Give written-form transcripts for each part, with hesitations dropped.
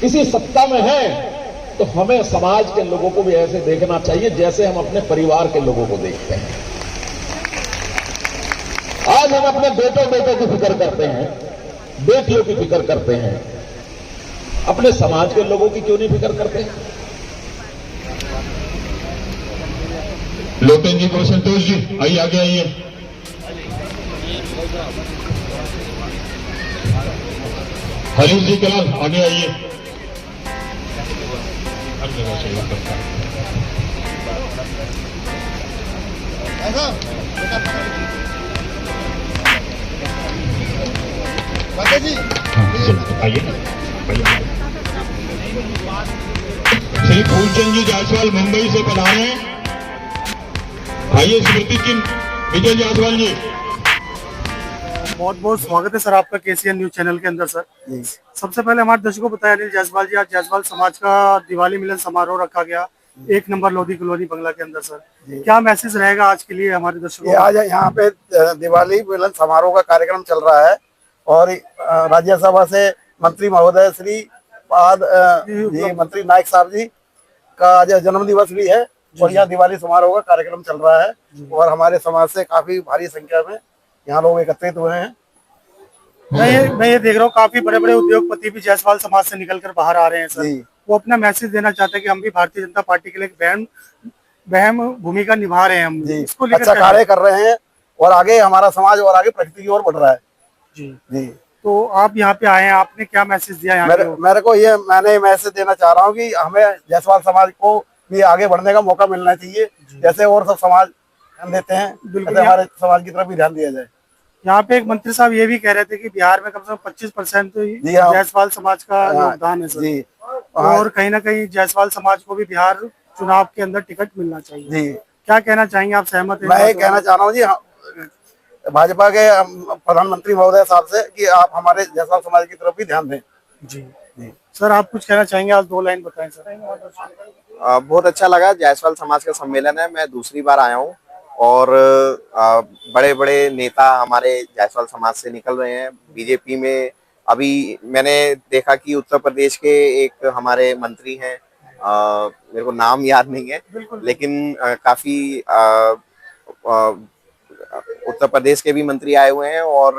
किसी सत्ता में है तो हमें समाज के लोगों को भी ऐसे देखना चाहिए जैसे हम अपने परिवार के लोगों को देखते हैं। आज हम अपने बेटों की फिक्र करते हैं, बेटियों की फिक्र करते हैं, अपने समाज के लोगों की क्यों नहीं फिक्र करते? लोटन जी को संतोष जी आइए, आगे आइए। हरीश जी कलाल आगे आइए। आइए। श्री फूलचंद जी जायसवाल मुंबई से पधारे हैं। आइए स्मृति चिन्ह विजय जायसवाल जी। बहुत बहुत स्वागत है सर आपका केसीएन न्यूज चैनल के अंदर। सर सबसे पहले हमारे दर्शकों को बताया अनिल जायसवाल जी, आज जायसवाल समाज का दिवाली मिलन समारोह रखा गया 1 नंबर लोधी कॉलोनी बंगला के अंदर। सर क्या मैसेज रहेगा आज के लिए हमारे दर्शकों को? आज यहाँ पे दिवाली मिलन समारोह का कार्यक्रम चल रहा है और राज्यसभा से मंत्री महोदय श्री जी मंत्री नायक साहब जी का आज जन्म दिवस भी है और यहाँ दिवाली समारोह का कार्यक्रम चल रहा है और हमारे समाज से काफी भारी संख्या में यहाँ लोग एकत्रित हुए हैं। मैं ये देख रहा हूँ काफी बड़े बड़े उद्योगपति भी जायसवाल समाज से निकलकर बाहर आ रहे हैं। सर वो अपना मैसेज देना चाहते हैं कि हम भी भारतीय जनता पार्टी के लिए एक बहम भूमिका निभा रहे हैं, हम इसको लेकर अच्छा कार्य कर रहे हैं और आगे हमारा समाज और आगे प्रगति की ओर बढ़ रहा है। जी तो आप यहाँ पे आए हैं, आपने क्या मैसेज दिया यहाँ? मेरे को मैंने मैसेज देना चाह रहा हूँ कि हमें जायसवाल समाज को भी आगे बढ़ने का मौका मिलना चाहिए, जैसे और सब समाज ध्यान देते हैं बिल्कुल हमारे समाज की तरफ भी ध्यान दिया जाए। यहाँ पे एक मंत्री साहब ये भी कह रहे थे कि बिहार में कम से कम 25% जायसवाल समाज का योगदान है सर, और कहीं ना कहीं जायसवाल समाज को भी बिहार चुनाव के अंदर टिकट मिलना चाहिए। जी क्या कहना चाहेंगे आप? सहमत हैं? मैं ये कहना चाह रहा हूँ जी भाजपा के प्रधानमंत्री महोदय साहब से कि आप हमारे जायसवाल समाज की तरफ भी ध्यान दें। जी सर आप कुछ कहना चाहेंगे? आज 2 लाइन बताएं सर। बहुत अच्छा लगा, जायसवाल समाज का सम्मेलन है, मैं दूसरी बार आया हूँ और बड़े बड़े नेता हमारे जायसवाल समाज से निकल रहे हैं। बीजेपी में अभी मैंने देखा कि उत्तर प्रदेश के एक हमारे मंत्री हैं, मेरे को नाम याद नहीं है, लेकिन काफी उत्तर प्रदेश के भी मंत्री आए हुए हैं और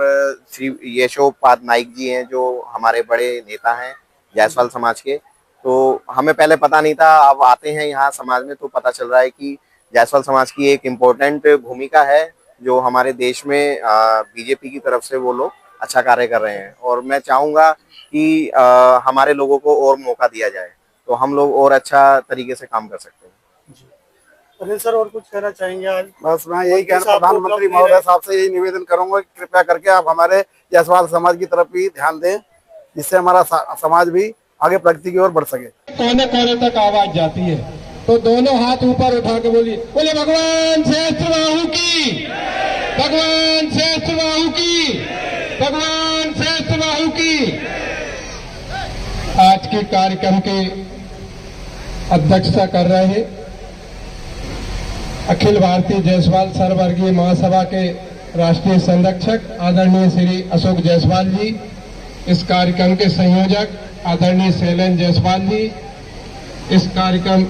श्री यशोपाल नाइक जी हैं जो हमारे बड़े नेता हैं जायसवाल समाज के। तो हमें पहले पता नहीं था, अब आते हैं यहाँ समाज में तो पता चल रहा है कि जायसवाल समाज की एक इम्पोर्टेंट भूमिका है जो हमारे देश में बीजेपी की तरफ से वो लोग अच्छा कार्य कर रहे हैं और मैं चाहूँगा कि हमारे लोगों को और मौका दिया जाए तो हम लोग और अच्छा तरीके से काम कर सकते हैं। अनिल सर और कुछ कहना चाहेंगे आज? बस मैं यही कहना प्रधानमंत्री महोदय साहब से यही निवेदन करूंगा कि कृपया करके आप हमारे जायसवाल समाज की तरफ भी ध्यान दें जिससे हमारा समाज भी आगे प्रगति की ओर बढ़ सके। कोने कोने तक आवाज जाती है तो दोनों हाथ ऊपर उठा के बोलिए भगवान श्रेष्ठ बाहु की, भगवान श्रेष्ठ बाहु की, भगवान श्रेष्ठ बाहु की। आज के कार्यक्रम के अध्यक्षता कर रहे हैं अखिल भारतीय जायसवाल सर्ववर्गीय महासभा के राष्ट्रीय संरक्षक आदरणीय श्री अशोक जायसवाल जी, इस कार्यक्रम के संयोजक आदरणीय शैलेंद्र जायसवाल जी, इस कार्यक्रम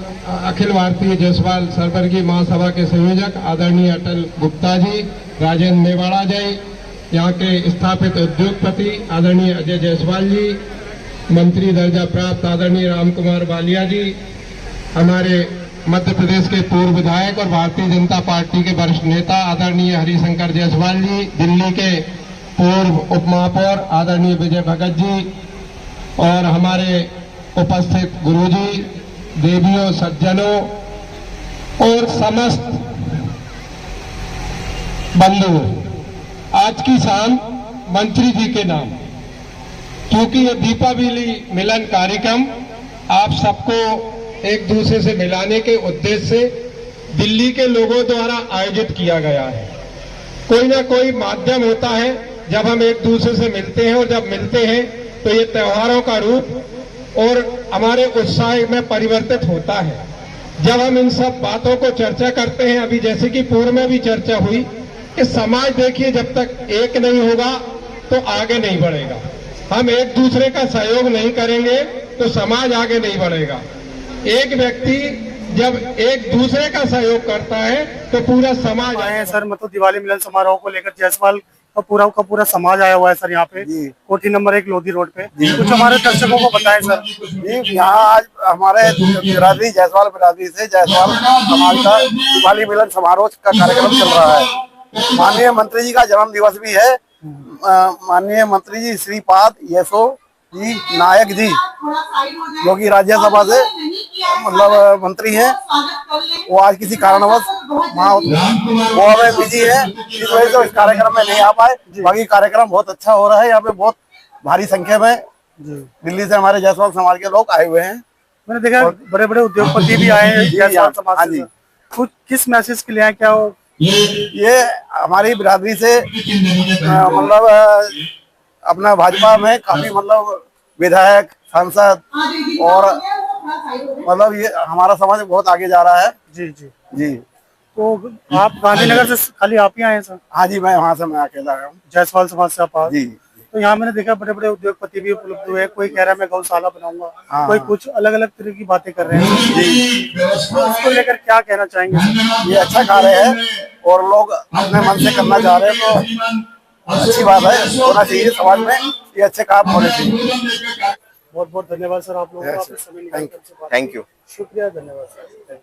अखिल भारतीय जायसवाल सर्ववर्गीय महासभा के संयोजक आदरणीय अटल गुप्ता जी, राजेंद्र मेवाड़ा जी, यहाँ के स्थापित उद्योगपति आदरणीय अजय जायसवाल जी, मंत्री दर्जा प्राप्त आदरणीय राम कुमार बालिया जी, हमारे मध्य प्रदेश के पूर्व विधायक और भारतीय जनता पार्टी के वरिष्ठ नेता आदरणीय हरिशंकर जायसवाल जी, दिल्ली के पूर्व उप महापौर आदरणीय विजय भगत जी और हमारे उपस्थित गुरुजी, देवियों, सज्जनों और समस्त बंधुओं, आज की शाम मंत्री जी के नाम, क्योंकि ये दीपावली मिलन कार्यक्रम आप सबको एक दूसरे से मिलाने के उद्देश्य से दिल्ली के लोगों द्वारा आयोजित किया गया है। कोई ना कोई माध्यम होता है जब हम एक दूसरे से मिलते हैं और जब मिलते हैं तो ये त्योहारों का रूप और हमारे उत्साह में परिवर्तित होता है। जब हम इन सब बातों को चर्चा करते हैं, अभी जैसे कि पूर्व में भी चर्चा हुई कि समाज देखिए जब तक एक नहीं होगा तो आगे नहीं बढ़ेगा। हम एक दूसरे का सहयोग नहीं करेंगे तो समाज आगे नहीं बढ़ेगा। एक व्यक्ति जब एक दूसरे का सहयोग करता है तो पूरा समाज आए हैं सर, मतलब दिवाली मिलन समारोह को लेकर जायसवाल का पूरा समाज आया हुआ है सर यहाँ पे, कोठी नंबर 1 लोधी रोड पे। कुछ हमारे दर्शकों को बताएं सर। जी, यहाँ आज हमारे बिरादरी जायसवाल बिरादरी से जायसवाल समाज का दिवाली मिलन समारोह का कार्यक्रम चल रहा है। माननीय मंत्री जी का जन्म दिवस भी है। माननीय मंत्री जी श्रीपाद येशो जी नायक जी, जो कि राज्यसभा से मतलब मंत्री हैं, वो आज किसी कारणवश गोवा में बिजी है, इस वजह से इस कार्यक्रम में नहीं आ पाए। बाकी कार्यक्रम बहुत अच्छा हो रहा है। यहाँ पे बहुत भारी संख्या में दिल्ली से हमारे जायसवाल समाज के लोग आए हुए हैं। मैंने देखा बड़े बड़े उद्योगपति भी आए हैं जायसवाल समाज से। कुछ किस मैसेज के लिए आए, क्या हो? ये हमारी बिरादरी से मतलब अपना भाजपा में काफी मतलब विधायक सांसद और मतलब ये हमारा समाज बहुत आगे जा रहा है। जी जी जी। तो आप गांधीनगर से खाली आप ही आए हैं सर? हाँ जी, मैं वहाँ से मैं अकेला आया हूँ। जायसवाल समाज से आप? जी। तो यहाँ मैंने देखा बड़े बड़े उद्योगपति भी उपलब्ध हुए। कोई कह रहा है मैं गौशाला बनाऊंगा, हाँ। कोई कुछ अलग अलग तरह की बातें कर रहे हैं जी। तो उसको लेकर क्या कहना चाहेंगे? ये अच्छा कार्य है और लोग अपने मन से करना चाह रहे हैं तो अच्छी बात है, होना चाहिए समाज में, ये अच्छे काम होने चाहिए। बहुत बहुत धन्यवाद सर आप लोगों का, आपने समय निकाल कर। Thank you. शुक्रिया, धन्यवाद सर।